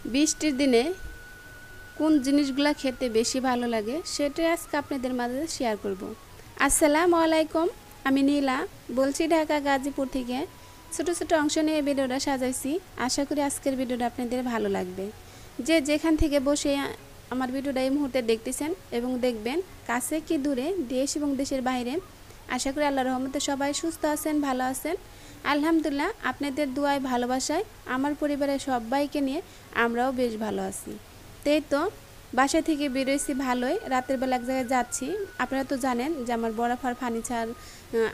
বৃষ্টির দিনে কোন জিনিসগুলো খেতে বেশি ভালো লাগে সেটাই আজকে আপনাদের মাঝে শেয়ার করব। আসসালামু আলাইকুম, আমি নীলা বলছি ঢাকা গাজীপুর থেকে। ছোট ছোট অংশ নিয়ে ভিডিওটা সাজাইছি। আশা করি আজকের ভিডিওটা আপনাদের ভালো লাগবে। যে যেখান থেকে বসে আমার ভিডিওটা এই মুহূর্তে দেখতেছেন এবং দেখবেন, কাছে কি দূরে, দেশ এবং দেশের বাইরে, আশা করি আল্লাহর রহমতে সবাই সুস্থ আছেন, ভালো আছেন। আলহামদুলিল্লাহ, আপনাদের দুয়ায় ভালোবাসায় আমার পরিবারের সবাইকে নিয়ে আমরাও বেশ ভালো আছি। তাই তো বাসা থেকে বেরোইছি ভালোই, রাতের বেলা এক জায়গায় যাচ্ছি। আপনারা তো জানেন যে আমার বরাফার ফার্নিচার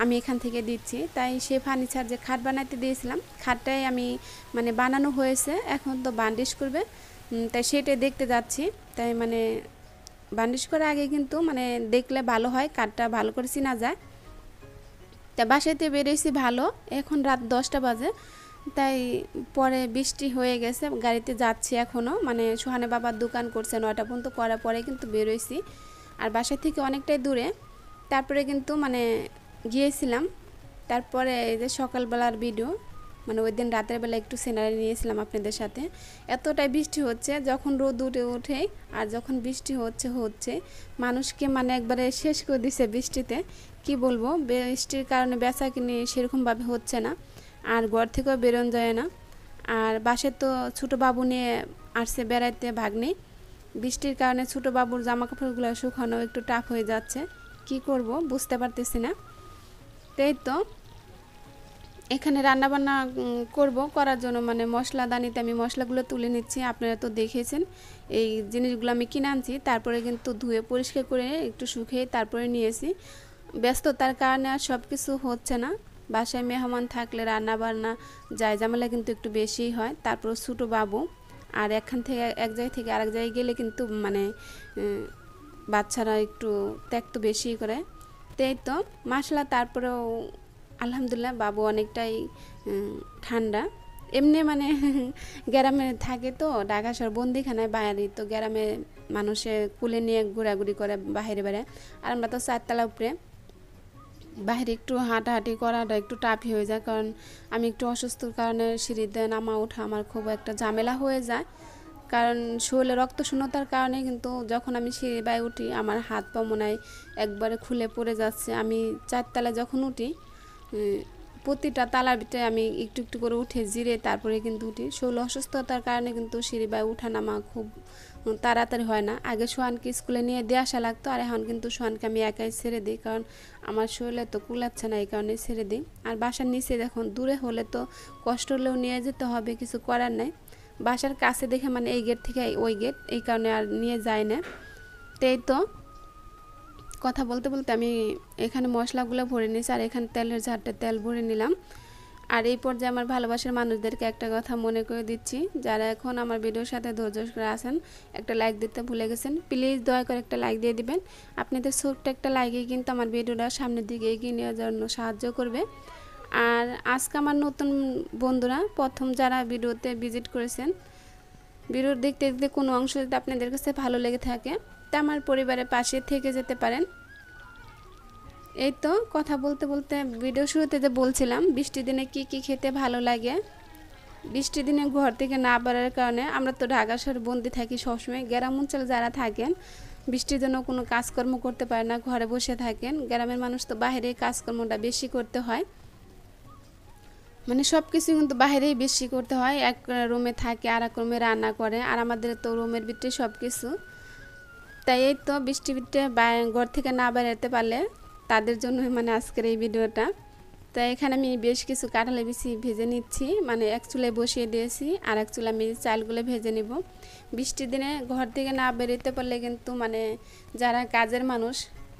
আমি এখান থেকে দিচ্ছি, তাই সে ফার্নিচার যে খাট বানাতে দিয়েছিলাম, খাটটাই আমি মানে বানানো হয়েছে, এখন তো বান্ডিশ করবে, তাই সেটাই দেখতে যাচ্ছি। তাই মানে বান্ডিশ করার আগে কিন্তু মানে দেখলে ভালো হয়, কাঠটা ভালো করে চেনা যায়। তা বাসাতে বেরিয়েছি ভালো, এখন রাত 10টা বাজে। তাই পরে বৃষ্টি হয়ে গেছে, গাড়িতে যাচ্ছি এখনও, মানে সোহানে বাবার দোকান করছে 9টা পর্যন্ত, করার পরে কিন্তু বেরোইছি। আর বাসা থেকে অনেকটাই দূরে, তারপরে কিন্তু মানে গিয়েছিলাম। তারপরে এই যে সকালবেলার ভিডিও, মানে ওই দিন রাতের বেলা একটু সিনারি নিয়েছিলাম আপনাদের সাথে। এতটাই বৃষ্টি হচ্ছে, যখন রোদ উঠে আর যখন বৃষ্টি হচ্ছে মানুষকে মানে একবারে শেষ করে দিছে বৃষ্টিতে। কি বলবো, বৃষ্টির কারণে বেচা কিনে সেরকমভাবে হচ্ছে না, আর ঘর থেকেও বেরোনো যায় না। আর বাসে তো ছোটো বাবু নিয়ে আসছে বেড়াইতে ভাগ্নি, বৃষ্টির কারণে ছোটো বাবুর জামা কাপড়গুলো শুকানো একটু টাফ হয়ে যাচ্ছে। কি করব বুঝতে পারতেছি না। তাই তো এখানে রান্নাবান্না করার জন্য মানে মশলাদানিতে আমি মশলাগুলো তুলে নিচ্ছি। আপনারা তো দেখেছেন এই জিনিসগুলো আমি কিনে আনছি, তারপরে কিন্তু ধুয়ে পরিষ্কার করে একটু শুকিয়ে তারপরে নিয়েছি। ব্যস্ততার কারণে আর সব কিছু হচ্ছে না। বাসায় মেহমান থাকলে রান্নাবান্না ঝামেলা কিন্তু একটু বেশিই হয়। তারপর ছোটো বাবু, আর এখান থেকে এক জায়গা থেকে আরেক জায়গায় গেলে কিন্তু মানে বাচ্চারা একটু ত্যাগ তো বেশি করে। তাই তো মশলা, তারপরেও আলহামদুলিল্লাহ বাবু অনেকটাই ঠান্ডা। এমনি মানে গ্রামে থাকে তো, ঢাকা শহর বন্দিখানায় বাইরে, তো গ্রামে মানুষে কুলে নিয়ে ঘোরাঘুরি করে বাইরে বেড়ায়। আর আমরা তো 4তলা উপরে, বাইরে একটু হাঁটাহাঁটি করাটা একটু টাফই হয়ে যায়, কারণ আমি একটু অসুস্থর কারণে সিঁড়িতে নামা ওঠা আমার খুব একটা ঝামেলা হয়ে যায়। কারণ শরীরে রক্ত শূন্যতার কারণে কিন্তু যখন আমি সিঁড়ি বাই উঠি আমার হাত পা মনে হয় একবারে খুলে পড়ে যাচ্ছে। আমি 4তলায় যখন উঠি, প্রতিটা তালার ভিতরে আমি একটু একটু করে উঠে জিরে তারপরে কিন্তু উঠি। শরীর অসুস্থতার কারণে কিন্তু সিঁড়ি বাই উঠা নামা খুব তাড়াতাড়ি হয় না। আগে সোহানকে স্কুলে নিয়ে দিয়ে আসা লাগতো, আর এখন কিন্তু সোহানকে আমি একাই ছেড়ে দিই, কারণ আমার শরীরে তো কুলাচ্ছে না, এই কারণে ছেড়ে দিই। আর বাসার নিচে দেখুন, দূরে হলে তো কষ্ট হলেও নিয়ে যেতে হবে, কিছু করার নাই। বাসার কাছে দেখে মানে এই গেট থেকে ওই গেট, এই কারণে আর নিয়ে যায় না। তাই তো কথা বলতে বলতে আমি এখানে মশলাগুলো ভরে নিয়েছি, আর এখানে তেলের ঝাড়টা তেল ভরে নিলাম। আর এই পর্যায়ে আমার ভালোবাসার মানুষদেরকে একটা কথা মনে করে দিচ্ছি, যারা এখন আমার ভিডিওর সাথে ধৈর্য করে আছেন, একটা লাইক দিতে ভুলে গেছেন, প্লিজ দয়া করে একটা লাইক দিয়ে দিবেন। আপনাদের ছোট্ট একটা লাইকই কিন্তু আমার ভিডিওটা সামনের দিকে এগিয়ে নেওয়ার জন্য সাহায্য করবে। আর আজকে আমার নতুন বন্ধুরা প্রথম যারা ভিডিওতে ভিজিট করেছেন, ভিডিও দেখতে দেখতে কোনো অংশ যদি আপনাদের কাছে ভালো লেগে থাকে, তা আমার পরিবারের পাশে থেকে যেতে পারেন। এই তো কথা বলতে বলতে ভিডিও শুরুতে যে বলছিলাম বৃষ্টির দিনে কি কি খেতে ভালো লাগে। বৃষ্টির দিনে ঘর থেকে না বেরোর কারণে আমরা তো ঢাকা শহরে বন্দি থাকি সবসময়। গ্রাম অঞ্চলে যারা থাকেন বৃষ্টির জন্য কোনো কাজকর্ম করতে পারে না, ঘরে বসে থাকেন। গ্রামের মানুষ তো বাইরে কাজকর্মটা বেশি করতে হয়, মানে সব কিছু কিন্তু বাইরেই বেশি করতে হয়। এক রুমে থাকে আর এক রুমে রান্না করে, আর আমাদের তো রুমের ভিতরে সব কিছু। তাই এই তো বৃষ্টির ভিতরে ঘর থেকে না বেরোতে পারলে তাদের জন্য মানে আজকের এই ভিডিওটা। তাই এখানে আমি বেশ কিছু কাঁঠালের বিচি ভেজে নিচ্ছি, মানে এক চুলায় বসিয়ে দিয়েছি, আর এক চুলা আমি চালগুলো ভেজে নিব। বৃষ্টির দিনে ঘর থেকে না বেরোতে পারলে কিন্তু মানে যারা কাজের মানুষ,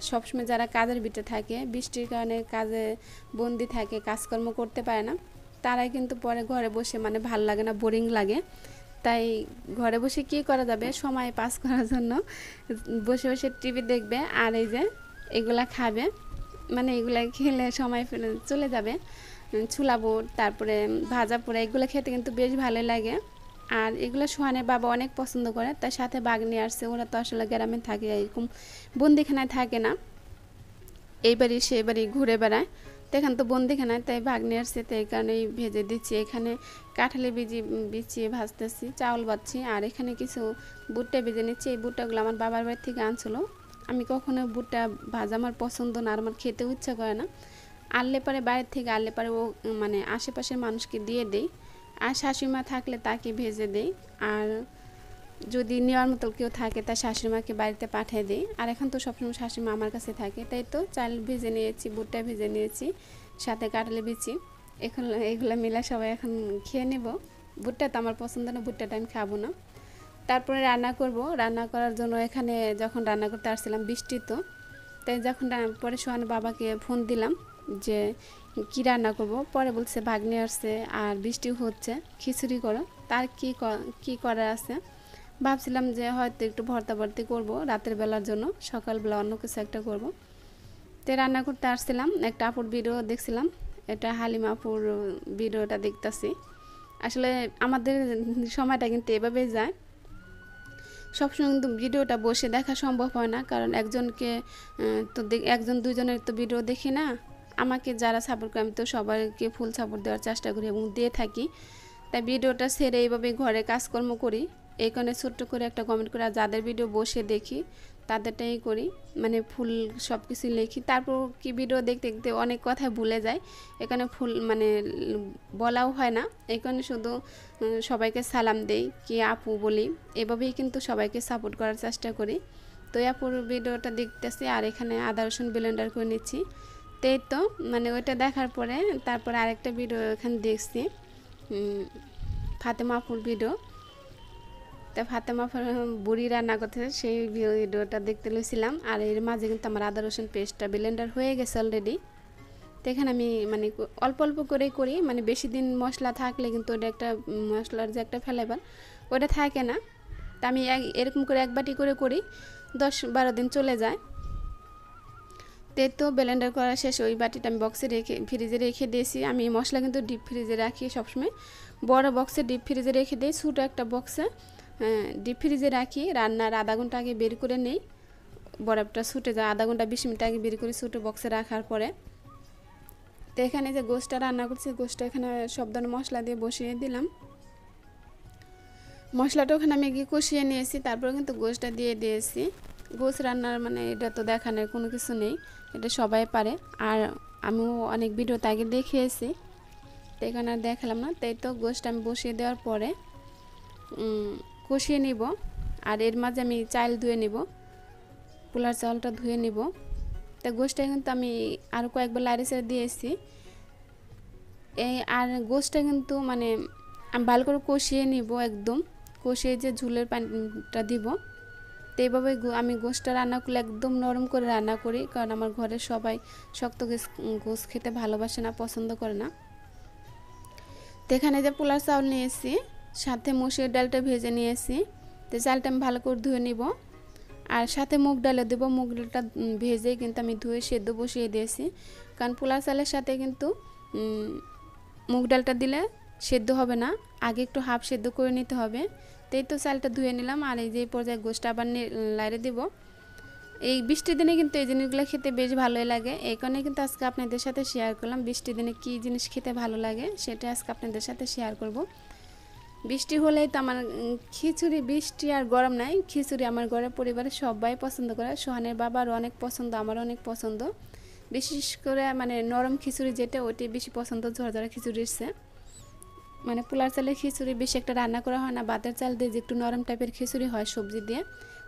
সবসময় যারা কাজের ভিতরে থাকে, বৃষ্টির কারণে কাজে বন্দি থাকে, কাজকর্ম করতে পারে না, তারাই কিন্তু পরে ঘরে বসে মানে ভাল লাগে না, বোরিং লাগে। তাই ঘরে বসে কি করা যাবে, সময় পাস করার জন্য বসে বসে টিভি দেখবে, আর এই যে এগুলা খাবে, মানে এগুলা খেলে সময় চলে যাবে। ছোলা বুট, তারপরে ভাজা পোড়া, এগুলো খেতে কিন্তু বেশ ভালো লাগে। আর এগুলো সোহানের বাবা অনেক পছন্দ করে, তার সাথে বাগনি আসছে। ওরা তো আসলে গ্রামে থাকে, এরকম বন্দিখানায় থাকে না, এই বাড়ি সেই বাড়ি ঘুরে বেড়ায়। তো এখানে তো বোন দেখে নাই, তাই ভাগ্নে আসছে, তো এই কারণেই ভেজে দিচ্ছি। এখানে কাঁঠালি বিছিয়ে ভাজতেছি, চাউল বাচ্ছি, আর এখানে কিছু ভুট্টা ভেজে নিচ্ছি। এই ভুট্টাগুলো আমার বাবার বাড়ি থেকে আনছিল। আমি কখনো ভুট্টা ভাজা আমার পছন্দ না, আর আমার খেতেও ইচ্ছা করে না। আনলে পরে বাইরের থেকে আনলে পরে ও মানে আশেপাশের মানুষকে দিয়ে দেই, আর শাশুড়িমা থাকলে তাকে ভেজে দেই, আর যদি নেওয়ার মতো কেউ থাকে তার শাশুড়িমাকে বাড়িতে পাঠিয়ে দিই। আর এখন তো সবসময় শাশুড়িমা আমার কাছে থাকে, তাই তো চাল ভেজে নিয়েছি, ভুট্টা ভেজে নিয়েছি, সাথে কাঁঠালি বিচি। এখন এগুলো মিলে সবাই এখন খেয়ে নেব। ভুট্টা তো আমার পছন্দ না, ভুট্টাটা আমি খাবো না। তারপরে রান্না করব। রান্না করার জন্য এখানে যখন রান্না করতে আসছিলাম বৃষ্টি তো, তাই যখন পরে সোহান বাবাকে ফোন দিলাম যে কি রান্না করব, পরে বলছে ভাগ্নে আসছে আর বৃষ্টিও হচ্ছে, খিচুড়ি করো। তার কি করার আছে, ভাবছিলাম যে হয়তো একটু ভর্তা ভর্তি করব রাতের বেলার জন্য, সকালবেলা অন্য কিছু একটা করব। তো রান্না করতে আসছিলাম, একটা আপুর ভিডিও দেখছিলাম, এটা হালিমা আপুর ভিডিওটা দেখতেছি। আসলে আমাদের সময়টা কিন্তু এভাবেই যায়, সবসময় কিন্তু ভিডিওটা বসে দেখা সম্ভব হয় না, কারণ একজনকে তো একজন দুজনের তো ভিডিও দেখি না। আমাকে যারা সাপোর্ট করে আমি তো সবাইকে ফুল সাপোর্ট দেওয়ার চেষ্টা করি এবং দিয়ে থাকি। তাই ভিডিওটা ছেড়ে এইভাবে ঘরে কাজকর্ম করি, এই কারণে ছোট্ট করে একটা কমেন্ট করে, আর যাদের ভিডিও বসে দেখি তাদেরটাই করি, মানে ফুল সব কিছু লিখি। তারপর কি ভিডিও দেখতে দেখতে অনেক কথা ভুলে যায়, এখানে ফুল মানে বলাও হয় না, এই কারণে শুধু সবাইকে সালাম দেই, কি আপু বলি, এভাবেই কিন্তু সবাইকে সাপোর্ট করার চেষ্টা করি। তো আপুর ভিডিওটা দেখতেছি, আর এখানে আদা রসুন ব্লেন্ডার করে নিচ্ছি। তো এই তো মানে ওইটা দেখার পরে তারপরে আরেকটা ভিডিও এখানে দেখছি, ফাতেমা আপুর ভিডিও। তো ফাতেমা বুড়ি রান্না করতেছে, সেই ভিডিওটা দেখতে লইছিলাম। আর এর মাঝে কিন্তু আমার আদা রসুন পেস্টটা ব্লেন্ডার হয়ে গেছে অলরেডি। তো এখানে আমি মানে অল্প অল্প করেই করি, মানে বেশি দিন মশলা থাকলে কিন্তু ওটা একটা মশলার যে একটা ফ্লেভার ওটা থাকে না। তা আমি এরকম করে এক বাটি করে করি, 10-12 দিন চলে যায়। তো ব্লেন্ডার করা শেষ, ওই বাটিটা আমি বক্সে রেখে ফ্রিজে রেখে দিয়েছি। আমি মশলা কিন্তু ডিপ ফ্রিজে রাখি সবসময়, বড় বক্সে ডিপ ফ্রিজে রেখে দিই, ছোটো একটা বক্সে ডিপ ফ্রিজে রাখি। রান্নার আধা ঘন্টা আগে বের করে নেই, বরফটা ছুটে যায়, আধা ঘন্টা 20 মিনিট আগে বের করে ছোটো বক্সে রাখার পরে। তো এখানে যে গোশটা রান্না করছি, গোশটা এখানে সব ধরনের মশলা দিয়ে বসিয়ে দিলাম। মশলাটা ওখানে আমি গিয়ে কষিয়ে নিয়েছি, তারপরে কিন্তু গোশটা দিয়ে দিয়েছি। গোশ রান্নার মানে এটা তো দেখানোর কোনো কিছু নেই, এটা সবাই পারে, আর আমিও অনেক ভিডিওতে আগে দেখিয়েছি, তো এখানে আর দেখালাম না। তাই তো গোশটা আমি বসিয়ে দেওয়ার পরে কষিয়ে নিব, আর এর মাঝে আমি চাল ধুয়ে নিব, পোলার চালটা ধুয়ে নিব। তো গোশটা কিন্তু আমি আরও কয়েকবার লাড়ি ছেড়ে দিয়েছি। এই আর গোশটা কিন্তু মানে আমি ভালো করে কষিয়ে নিব, একদম কষিয়ে যে ঝুলের পানিটা দিব। তো এইভাবে আমি গোশটা রান্না করলে একদম নরম করে রান্না করি, কারণ আমার ঘরের সবাই শক্ত গোশ খেতে ভালোবাসে না, পছন্দ করে না। তো এখানে যে পোলার চাউল নিয়েছি, সাথে মসুর ডালটা ভেজে নিয়েছি। তো চালটা আমি ভালো করে ধুয়ে নিব, আর সাথে মুগ ডালে দেবো। মুগ ডালটা ভেজে কিন্তু আমি ধুয়ে সেদ্ধ বসিয়ে দিয়েছি, কারণ পোলার চালের সাথে কিন্তু মুগ ডালটা দিলে সেদ্ধ হবে না, আগে একটু হাফ সেদ্ধ করে নিতে হবে। তাই তো চালটা ধুয়ে নিলাম, আর এই যে পর্যায়ে গোশটা আবার লাইরে দিব। এই বৃষ্টির দিনে কিন্তু এই জিনিসগুলো খেতে বেশ ভালোই লাগে, এই কারণে কিন্তু আজকে আপনাদের সাথে শেয়ার করলাম বৃষ্টির দিনে কী জিনিস খেতে ভালো লাগে, সেটা আজকে আপনাদের সাথে শেয়ার করব। বৃষ্টি হলেই তো আমার খিচুড়ি, বৃষ্টি আর গরম নাই, খিচুড়ি আমার ঘরের পরিবারের সবাই পছন্দ করে, সোহানের বাবারও অনেক পছন্দ, আমারও অনেক পছন্দ। বিশেষ করে মানে নরম খিচুড়ি যেটা, ওইটাই বেশি পছন্দ ঝরঝরা খিচুড়ির চেয়ে। মানে পোলার চালের খিচুড়ি বেশি একটা রান্না করা হয় না, ভাতের চাল দিয়ে যে একটু নরম টাইপের খিচুড়ি হয় সবজি দিয়ে,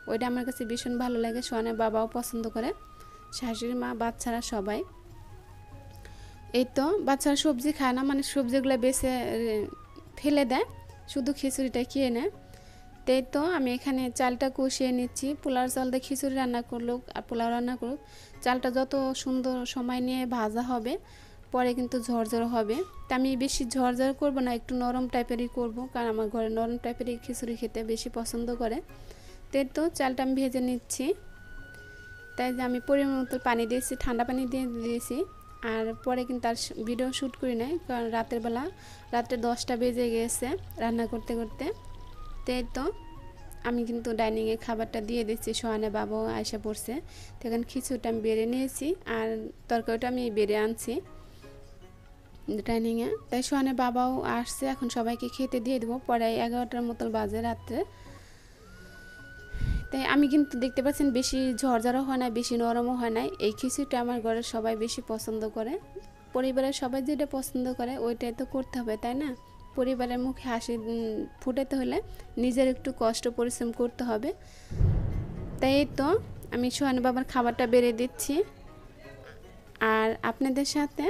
ওইটা আমার কাছে ভীষণ ভালো লাগে। সোহানের বাবাও পছন্দ করে, শাশুড়ি মা, বাচ্চারা সবাই। এই তো বাচ্চারা সবজি খায় না, মানে সবজিগুলো বেছে ফেলে দেয়, শুধু খিচুড়িটা খেয়ে নেয়। তাই তো আমি এখানে চালটা কষিয়ে নিচ্ছি। পোলার চাল দিয়ে খিচুড়ি রান্না করুক আর পোলাও রান্না করুক, চালটা যত সুন্দর সময় নিয়ে ভাজা হবে পরে কিন্তু ঝরঝর হবে। তা আমি বেশি ঝরঝর করব না, একটু নরম টাইপেরই করব, কারণ আমার ঘরে নরম টাইপেরই খিচুড়ি খেতে বেশি পছন্দ করে। তাই তো চালটা আমি ভেজে নিচ্ছি। তাই যে আমি পরিমাণ মতো পানি দিয়েছি, ঠান্ডা পানি দিয়ে দিয়েছি। আর পরে কিন্তু আর ভিডিও শ্যুট করি নাই, কারণ রাতের বেলা, রাত্রে 10টা বেজে গেছে রান্না করতে করতে। তাই তো আমি কিন্তু ডাইনিংয়ে খাবারটা দিয়ে দিচ্ছি, সোহানে বাবাও আয়সা পড়ছে। তো এখন খিচুড়িটা আমি বেড়ে নিয়েছি, আর তরকারিটা আমি বেড়ে আনছি। ডাইনিংয়ে। তাই সোহানের বাবাও আসছে, এখন সবাইকে খেতে দিয়ে দেবো। পরে 11টার মতো বাজে রাত্রে। তাই আমি কিন্তু দেখতে পাচ্ছেন বেশি ঝরঝরও হয় না, বেশি নরমও হয় না। এই খিচুড়িটা আমার ঘরের সবাই বেশি পছন্দ করে। পরিবারের সবাই যেটা পছন্দ করে ওইটাই তো করতে হবে, তাই না? পরিবারের মুখে হাসি ফুটাতে হলে নিজের একটু কষ্ট পরিশ্রম করতে হবে। তাই এই তো আমি সোহান বাবার খাবারটা বেড়ে দিচ্ছি, আর আপনাদের সাথে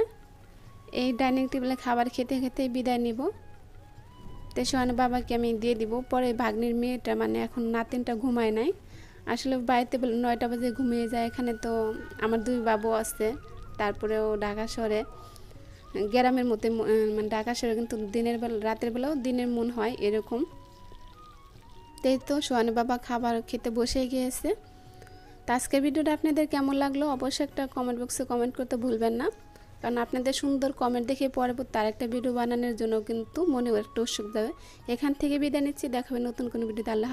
এই ডাইনিং টেবিলে খাবার খেতে খেতে বিদায় নিব। তো সোহান বাবাকে আমি দিয়ে দিব। পরে ভাগ্নির মেয়েটা মানে এখন নাতিনটা ঘুমায় নাই, আসলে বাড়িতে 9টা বাজে ঘুমিয়ে যায়। এখানে তো আমার 2 বাবু আছে, তারপরেও ঢাকা শহরে গ্রামের মধ্যে মানে ঢাকা শহরে কিন্তু দিনের বেলা রাতের বেলাও দিনের মন হয় এরকম। তাই তো সোহান বাবা খাবার খেতে বসে গিয়েছে। তো আজকের ভিডিওটা আপনাদের কেমন লাগলো অবশ্যই একটা কমেন্ট বক্সে কমেন্ট করতে ভুলবেন না, কারণ আপনাদের সুন্দর কমেন্ট দেখে পরবর্তী আরেকটা ভিডিও বানানোর জন্য কিন্তু মনেও একটা উৎসুক যাবে। এখান থেকে বিদায় নিচ্ছি, দেখাবে নতুন কোনো ভিডিওতে। আল্লাহ।